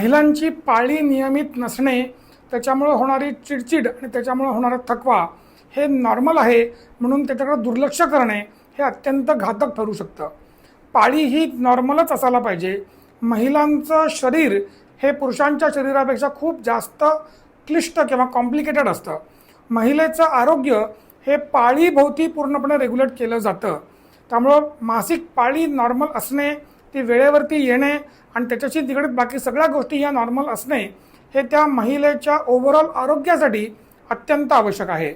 महिलांची पाळी नियमित नसणे, त्याच्यामुळे होणारी चिडचिड आणि त्याच्यामुळे होणारा थकवा हे नॉर्मल आहे, म्हणून त्याच्याकडे दुर्लक्ष करणे हे अत्यंत घातक ठरू शकतं. पाळी ही नॉर्मलच असायला पाहिजे. महिलांचं शरीर हे पुरुषांच्या शरीरापेक्षा खूप जास्त क्लिष्ट किंवा कॉम्प्लिकेटेड असतं. महिलेचं आरोग्य हे पाळीभोवती पूर्णपणे रेग्युलेट केलं जातं. त्यामुळं मासिक पाळी नॉर्मल असणे, ती वेळेवरती येणे आणि त्याच्याशी निगडीत बाकी सगळ्या गोष्टी या नॉर्मल असणे हे त्या महिलेच्या ओव्हरऑल आरोग्यासाठी अत्यंत आवश्यक आहे.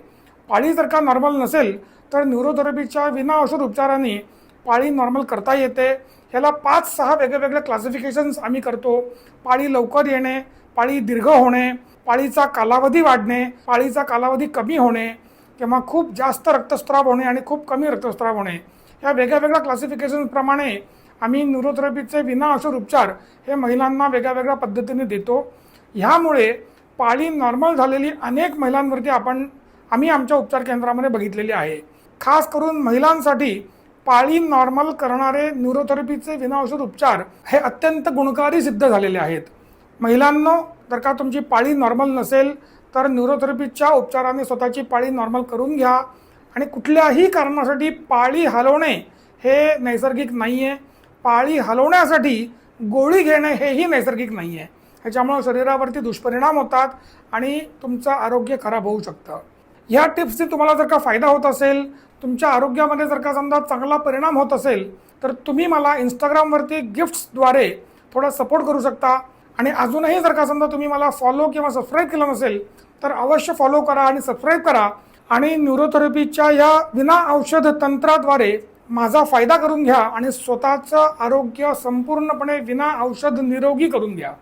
पाळी जर का नॉर्मल नसेल तर न्यूरोथेरपीच्या विना औषध उपचारांनी पाळी नॉर्मल करता येते. ह्याला 5-6 वेगवेगळे क्लासिफिकेशन्स आम्ही करतो. पाळी लवकर येणे, पाळी दीर्घ होणे, पाळीचा कालावधी वाढणे, पाळीचा कालावधी कमी होणे किंवा खूप जास्त रक्तस्राव होणे आणि खूप कमी रक्तस्राव होणे. ह्या वेगळ्या क्लासिफिकेशन्सप्रमाणे आम्ही न्यूरोथेरपीचे विना औषध उपचार हे महिलांना वेगळ्या पद्धतीने देतो. ह्यामुळे पाळी नॉर्मल झालेली अनेक महिलांवरती आम्ही आमच्या उपचार केंद्रामध्ये बघितलेली आहे. खास करून महिलांसाठी पाळी नॉर्मल करणारे न्यूरोथेरपीचे विना औषध उपचार हे अत्यंत गुणकारी सिद्ध झालेले आहेत. महिलांनो, जर का तुमची पाळी नॉर्मल नसेल तर न्यूरोथेरपीच्या उपचाराने स्वतःची पाळी नॉर्मल करून घ्या. आणि कुठल्याही कारणासाठी पाळी हलवणे हे नैसर्गिक नाही आहे. पाळी हलवण्यासाठी गोळी घेणे हेही नैसर्गिक नाही आहे. ह्याच्यामुळे शरीरावरती दुष्परिणाम होतात आणि तुमचं आरोग्य खराब होऊ शकतं. ह्या टिप्सने तुम्हाला जर का फायदा होत असेल, तुमच्या आरोग्यामध्ये जर का समजा चांगला परिणाम होत असेल, तर तुम्ही मला इंस्टाग्रामवरती गिफ्ट्सद्वारे थोडा सपोर्ट करू शकता. आणि अजूनही जर का समजा तुम्ही मला फॉलो किंवा सबस्क्राईब केलं नसेल तर अवश्य फॉलो करा आणि सबस्क्राईब करा. आणि न्यूरोथेरपीच्या या विना औषध तंत्राद्वारे माझा फायदा करून घ्या आणि स्वतःचं आरोग्य संपूर्णपणे विना औषध निरोगी करून घ्या.